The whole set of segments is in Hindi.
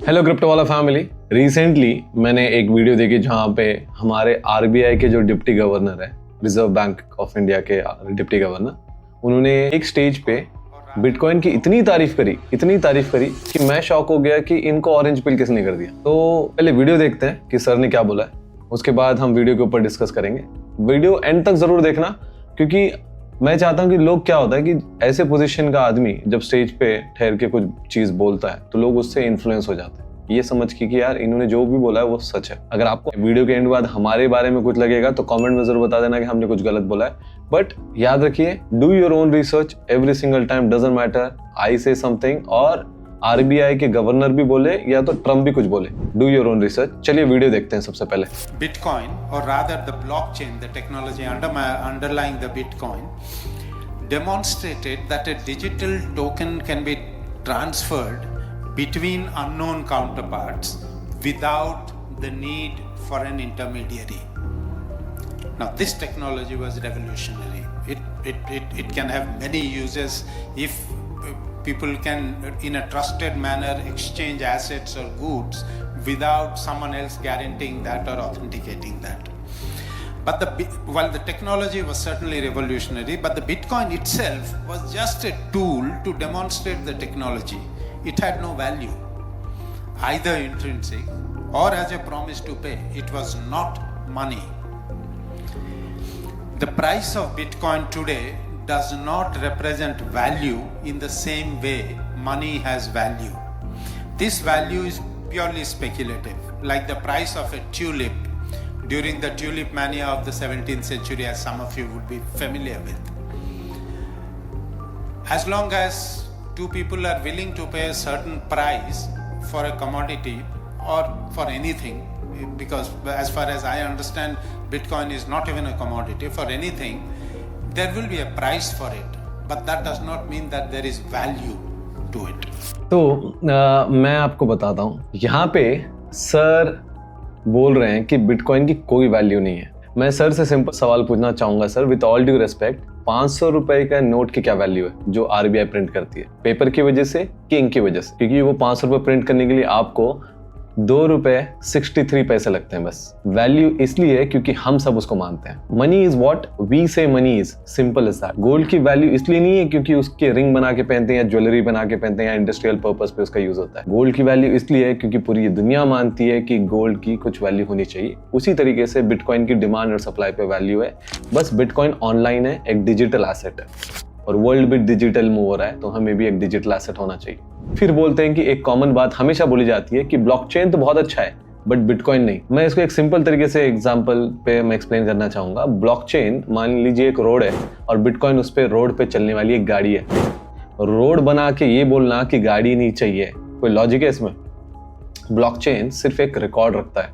हेलो क्रिप्टो वाला फैमिली। रिसेंटली मैंने एक वीडियो देखी जहाँ पे हमारे आरबीआई के जो डिप्टी गवर्नर है, रिजर्व बैंक ऑफ इंडिया के डिप्टी गवर्नर, उन्होंने एक स्टेज पे बिटकॉइन की इतनी तारीफ करी कि मैं शॉक हो गया कि इनको ऑरेंज पिल किसने कर दिया। तो पहले वीडियो देखते हैं कि सर ने क्या बोला है, उसके बाद हम वीडियो के ऊपर डिस्कस करेंगे। वीडियो एंड तक जरूर देखना, क्योंकि मैं चाहता हूं कि लोग, क्या होता है कि ऐसे पोजीशन का आदमी जब स्टेज पे ठहर के कुछ चीज बोलता है तो लोग उससे इन्फ्लुएंस हो जाते हैं, ये समझ के कि यार इन्होंने जो भी बोला है वो सच है। अगर आपको वीडियो के एंड बाद हमारे बारे में कुछ लगेगा तो कमेंट में जरूर बता देना कि हमने कुछ गलत बोला है। बट याद रखिए, do your own research every single time, doesn't matter I से समथिंग और आरबीआई के गवर्नर भी बोले या तो ट्रम्प भी कुछ बोले, डू योर ओन रिसर्च। चलिए वीडियो देखते हैं। सबसे पहले बिटकॉइन और rather the blockchain, the technology underlying the Bitcoin demonstrated that a digital token can be transferred between unknown counterparts without the need for an intermediary. Now this technology was revolutionary. It can have many uses if people can in a trusted manner exchange assets or goods without someone else guaranteeing that or authenticating that. But while the technology was certainly revolutionary, but the Bitcoin itself was just a tool to demonstrate the technology. It had no value, either intrinsic or as a promise to pay. It was not money. The price of Bitcoin today does not represent value in the same way money has value. This value is purely speculative, like the price of a tulip during the tulip mania of the 17th century, as some of you would be familiar with. As long as two people are willing to pay a certain price for a commodity or for anything, because as far as I understand, Bitcoin is not even a commodity, for anything, there will be a price for it, but that does not mean that there is value to it. तो मैं आपको बताता हूँ, यहाँ पे सर बोल रहे हैं कि बिटकॉइन की कोई वैल्यू नहीं है। मैं सर से सिंपल सवाल पूछना चाहूंगा, sir with all due respect, 500 रुपए का नोट की क्या वैल्यू है जो आरबीआई प्रिंट करती है? पेपर की वजह से कि इंक की वजह से? क्योंकि वो 500 रुपए प्रिंट करने के लिए आपको 2 रुपए 63 पैसे लगते हैं बस। वैल्यू इसलिए है क्योंकि हम सब उसको मानते हैं। मनी इज व्हाट वी से money is, simple is that. Gold की वैल्यू इसलिए नहीं है क्योंकि उसके रिंग बना के पहनते हैं या ज्वेलरी बना के पहनते हैं या इंडस्ट्रियल पर्पस पे उसका यूज होता है। गोल्ड की वैल्यू इसलिए है क्योंकि पूरी दुनिया मानती है कि गोल्ड की कुछ वैल्यू होनी चाहिए। उसी तरीके से बिटकॉइन की डिमांड और सप्लाई पे वैल्यू है। बस बिटकॉइन ऑनलाइन है, एक डिजिटल एसेट है और वर्ल्ड भी डिजिटल मूव हो रहा है, तो हमें भी एक डिजिटल एसेट होना चाहिए। फिर बोलते हैं कि एक कॉमन बात हमेशा बोली जाती है कि ब्लॉकचेन तो बहुत अच्छा है बट बिटकॉइन नहीं। मैं इसको एक सिंपल तरीके से एग्जांपल पे मैं एक्सप्लेन करना चाहूंगा। ब्लॉकचेन मान लीजिए एक रोड है और बिटकॉइन उस पे रोड पे चलने वाली एक गाड़ी है। रोड बना के ये बोलना कि गाड़ी नहीं चाहिए, कोई लॉजिक है इसमें? ब्लॉकचेन सिर्फ एक रिकॉर्ड रखता है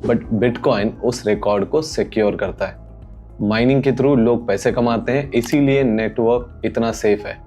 बट बिटकॉइन उस रिकॉर्ड को सिक्योर करता है। माइनिंग के थ्रू लोग पैसे कमाते हैं, इसीलिए नेटवर्क इतना सेफ है।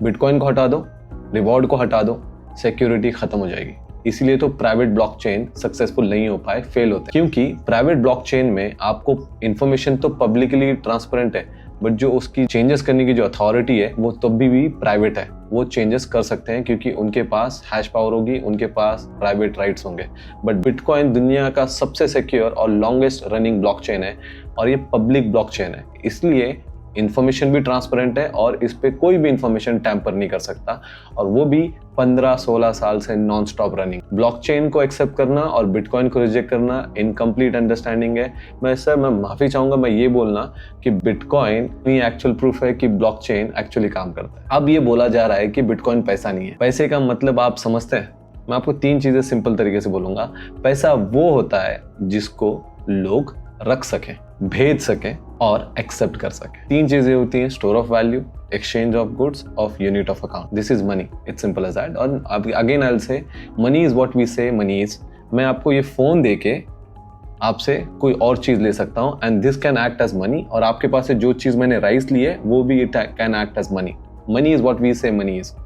बिटकॉइन को हटा दो, रिवॉर्ड को हटा दो, सिक्योरिटी खत्म हो जाएगी। इसीलिए तो प्राइवेट ब्लॉकचेन सक्सेसफुल नहीं हो पाए, फेल होते हैं, क्योंकि प्राइवेट ब्लॉकचेन में आपको इंफॉर्मेशन तो पब्लिकली ट्रांसपेरेंट है बट जो उसकी चेंजेस करने की जो अथॉरिटी है वो तब भी प्राइवेट है। वो चेंजेस कर सकते हैं क्योंकि उनके पास हैश पावर होगी, उनके पास प्राइवेट राइट्स होंगे। बट बिटकॉइन दुनिया का सबसे सिक्योर और लॉन्गेस्ट रनिंग ब्लॉकचेन है और ये पब्लिक ब्लॉकचेन है, इसलिए इंफॉर्मेशन भी ट्रांसपेरेंट है और इस पे कोई भी इंफॉर्मेशन टैम्पर नहीं कर सकता, और वो भी 15-16 साल से नॉन स्टॉप रनिंग। ब्लॉकचेन को एक्सेप्ट करना और बिटकॉइन को रिजेक्ट करना इनकम्प्लीट अंडरस्टैंडिंग है। मैं माफी चाहूंगा, मैं ये बोलना कि बिटकॉइन ही एक्चुअल प्रूफ है कि ब्लॉकचेन एक्चुअली काम करता है। अब ये बोला जा रहा है कि बिटकॉइन पैसा नहीं है। पैसे का मतलब आप समझते हैं? मैं आपको 3 चीजें सिंपल तरीके से बोलूंगा। पैसा वो होता है जिसको लोग रख सकें, भेज सकें और एक्सेप्ट कर सकें। 3 चीजें होती हैं, store of value, exchange of goods, of unit of account. This is money. It's simple as that. और again I'll say money is what we say money is. मैं आपको ये फोन देके आपसे कोई और चीज ले सकता हूँ and this can act as money, और आपके पास से जो चीज मैंने राइस ली है वो भी it can act as money. Money is what we say money is.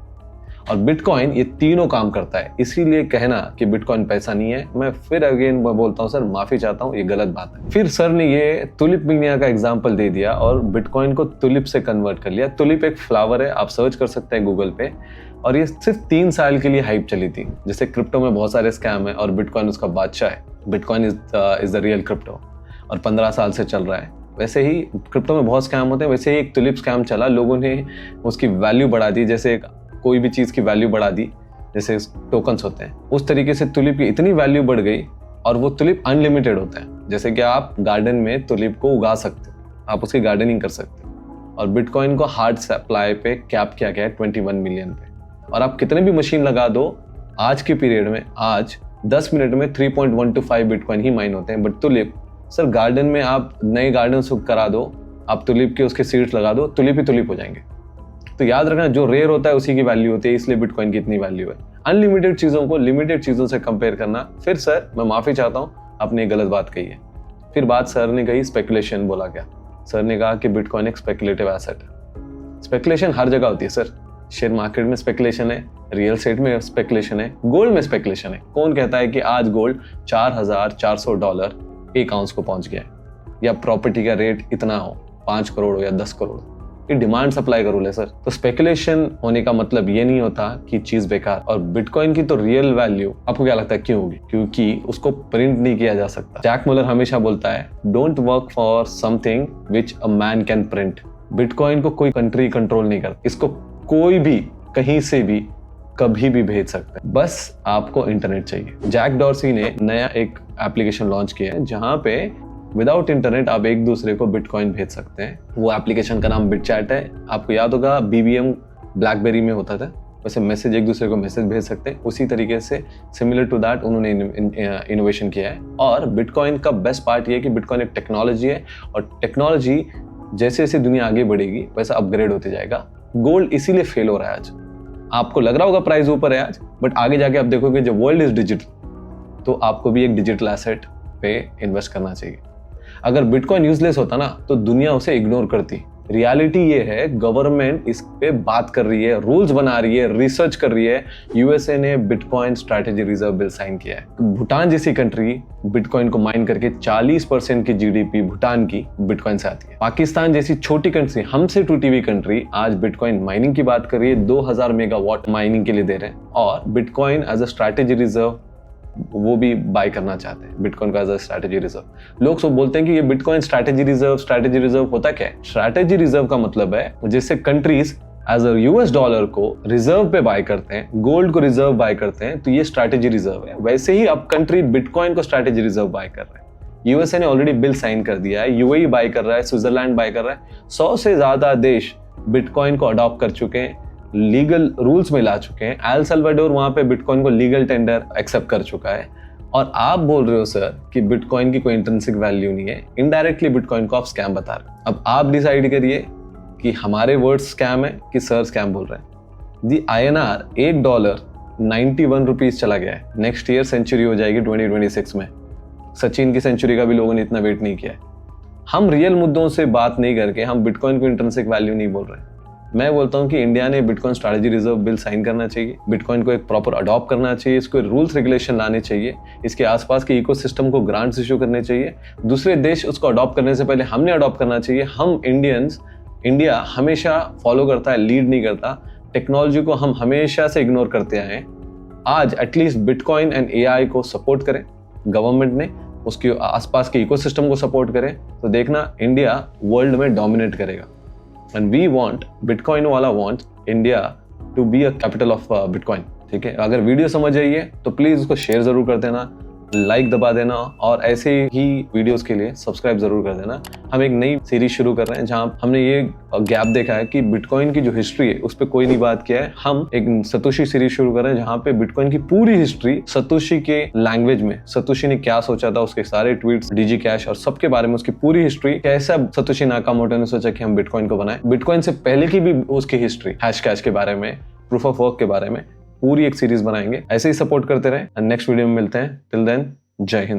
और बिटकॉइन ये तीनों काम करता है, इसीलिए कहना कि बिटकॉइन पैसा नहीं है, मैं फिर अगेन बोलता हूँ सर माफी चाहता हूँ, ये गलत बात है। फिर सर ने ये तुलिप मिनिया का एग्जांपल दे दिया और बिटकॉइन को तुलिप से कन्वर्ट कर लिया। तुलिप एक फ्लावर है, आप सर्च कर सकते हैं गूगल पे। और ये सिर्फ 3 साल के लिए हाइप चली थी। जैसे क्रिप्टो में बहुत सारे स्कैम है और बिटकॉइन उसका बादशाह है, bitcoin is the real crypto, और 15 साल से चल रहा है। वैसे ही क्रिप्टो में बहुत स्कैम होते हैं, वैसे ही एक तुलिप स्कैम चला, लोगों ने उसकी वैल्यू बढ़ा दी, जैसे कोई भी चीज़ की वैल्यू बढ़ा दी, जैसे टोकन्स होते हैं, उस तरीके से तुलिप की इतनी वैल्यू बढ़ गई और वो तुलिप अनलिमिटेड होता है। जैसे कि आप गार्डन में तुलिप को उगा सकते हो, आप उसकी गार्डनिंग कर सकते हो। और बिटकॉइन को हार्ड सप्लाई पे कैप किया गया है 21 मिलियन पे, और आप कितने भी मशीन लगा दो, आज के पीरियड में, आज 10 मिनट में 3.125 बिटकॉइन ही माइन होते हैं। बट तुलिप सर, गार्डन में आप नए गार्डन करा दो, आप तुलिप के उसके सीड्स लगा दो, तुलिप ही तुलिप हो जाएंगे। तो याद रखना, जो रेयर होता है उसी की वैल्यू होती है, इसलिए बिटकॉइन की इतनी वैल्यू है। अनलिमिटेड चीज़ों को लिमिटेड चीज़ों से कंपेयर करना। फिर सर, मैं माफ़ी चाहता हूँ, आपने गलत बात कही है। फिर बात सर ने कही स्पेकुलेशन, बोला क्या? सर ने कहा कि बिटकॉइन एक स्पेकुलेटिव एसेट है। स्पेकुलेशन हर जगह होती है सर, शेयर मार्केट में स्पेकुलेशन है, रियल एस्टेट में स्पेकुलेशन है, गोल्ड में स्पेकुलेशन है। कौन कहता है कि आज गोल्ड $4,400 एक आउंस को पहुंच गया है, या प्रॉपर्टी का रेट इतना हो, 5 करोड़ हो या 10 करोड़? ये डिमांड सप्लाई का रूल है सर। तो स्पेकुलेशन होने का मतलब ये नहीं होता कि चीज बेकार। और बिटकॉइन की तो रियल वैल्यू आपको क्या लगता है क्यों होगी? क्योंकि उसको प्रिंट नहीं किया जा सकता। जैक मुलर हमेशा बोलता है, don't work for something which a man can print. Bitcoin को कोई कंट्री कंट्रोल नहीं करता, इसको कोई भी कहीं से भी कभी भी भेज सकता है, बस आपको इंटरनेट चाहिए। जैक डॉर्सी ने नया एक एप्लीकेशन लॉन्च किया है जहां पे विदाउट इंटरनेट आप एक दूसरे को बिटकॉइन भेज सकते हैं। वो एप्लीकेशन का नाम बिटचैट है। आपको याद होगा BBM ब्लैकबेरी में होता था, वैसे मैसेज, एक दूसरे को मैसेज भेज सकते हैं, उसी तरीके से सिमिलर टू दैट उन्होंने इनोवेशन किया है। और बिटकॉइन का बेस्ट पार्ट ये है कि बिटकॉइन एक टेक्नोलॉजी है, और टेक्नोलॉजी जैसे जैसे दुनिया आगे बढ़ेगी वैसा अपग्रेड होते जाएगा। गोल्ड इसीलिए फेल हो रहा है आज। आपको लग रहा होगा प्राइस ऊपर है आज, बट आगे जाके आप देखोगे जब वर्ल्ड इज डिजिटल, तो आपको भी एक डिजिटल एसेट पे इन्वेस्ट करना चाहिए। अगर बिटकॉइन यूजलेस होता ना, तो दुनिया उसे इग्नोर करती। रियलिटी ये है, गवर्नमेंट इस पे बात कर रही है, रूल्स बना रही है, रिसर्च कर रही है। यूएसए ने bitcoin strategy reserve bill sign किया है। भूटान जैसी कंट्री बिटकॉइन को माइन करके 40% की जीडीपी भूटान की बिटकॉइन से आती है। पाकिस्तान जैसी छोटी कंट्री, हमसे टूटी हुई कंट्री, आज बिटकॉइन माइनिंग की बात कर रही है, 2000 मेगावाट माइनिंग के लिए दे रहे हैं। और bitcoin as a strategy reserve वो भी बाय करना चाहते हैं, बिटकॉइन का एज अ स्ट्रैटेजी रिजर्व। लोग सब बोलते हैं कि ये बिटकॉइन स्ट्रैटेजी रिजर्व होता क्या है? स्ट्रैटेजी रिजर्व का मतलब है जिससे countries as a US dollar को रिजर्व पे बाय करते हैं, गोल्ड को रिजर्व बाय करते हैं, तो ये स्ट्रैटेजी रिजर्व है। वैसे ही अब कंट्री बिटकॉइन को स्ट्रैटेजी रिजर्व बाय कर रहे हैं। यूएसए ने ऑलरेडी बिल साइन कर दिया है, UAE बाय कर रहा है, स्विट्जरलैंड बाय कर रहा है। 100 से ज्यादा देश बिटकॉइन को अडॉप्ट कर चुके हैं, लीगल रूल्स में ला चुके हैं। एल सल्वाडोर वहां पे बिटकॉइन को लीगल टेंडर एक्सेप्ट कर चुका है। और आप बोल रहे हो सर कि बिटकॉइन की कोई इंट्रिंसिक वैल्यू नहीं है, इनडायरेक्टली बिटकॉइन को आप स्कैम बता रहे हो। अब आप डिसाइड करिए कि हमारे वर्ड्स स्कैम है कि सर स्कैम बोल रहे हैं। दी INR $1 91 रुपीज चला गया है। नेक्स्ट ईयर सेंचुरी हो जाएगी 2026 में। सचिन की सेंचुरी का भी लोगों ने इतना वेट नहीं किया है। हम रियल मुद्दों से बात नहीं करके हम बिटकॉइन को इंट्रिंसिक वैल्यू नहीं बोल रहे। मैं बोलता हूं कि इंडिया ने bitcoin strategy reserve bill sign करना चाहिए, बिटकॉइन को एक प्रॉपर अडॉप्ट करना चाहिए, इसको रूल्स रेगुलेशन लाने चाहिए, इसके आसपास के इकोसिस्टम को ग्रांट्स इशू करने चाहिए। दूसरे देश उसको अडॉप्ट करने से पहले हमने अडॉप्ट करना चाहिए। हम इंडिया हमेशा फॉलो करता है, लीड नहीं करता। टेक्नोलॉजी को हम हमेशा से इग्नोर करते आए हैं। आज एटलीस्ट बिटकॉइन एंड AI को सपोर्ट करें गवर्नमेंट ने, उसके आसपास के इकोसिस्टम को सपोर्ट करें, तो देखना इंडिया वर्ल्ड में डोमिनेट करेगा। And we want, Bitcoin वाला want India to be a capital of Bitcoin। ठीक है, अगर वीडियो समझ आई है तो प्लीज उसको शेयर जरूर कर देना, लाइक दबा देना, और ऐसे ही वीडियोस के लिए सब्सक्राइब जरूर कर देना। हम एक नई सीरीज शुरू कर रहे हैं जहां हमने ये गैप देखा है कि बिटकॉइन की जो हिस्ट्री है उस पर कोई नहीं बात किया है। हम एक सतोशी सीरीज शुरू कर रहे हैं जहां पे बिटकॉइन की पूरी हिस्ट्री सतोशी के लैंग्वेज में, सतोशी ने क्या सोचा था, उसके सारे ट्वीट्स, डिजी कैश और सबके बारे में, उसकी पूरी हिस्ट्री, कैसा सतोशी नाकामोटो ने सोचा कि हम बिटकॉइन को बनाए, बिटकॉइन से पहले की भी उसकी हिस्ट्री, हैश कैश के बारे में, प्रूफ ऑफ वर्क के बारे में पूरी एक सीरीज बनाएंगे। ऐसे ही सपोर्ट करते रहे। नेक्स्ट वीडियो में मिलते हैं। टिल देन, जय हिंद।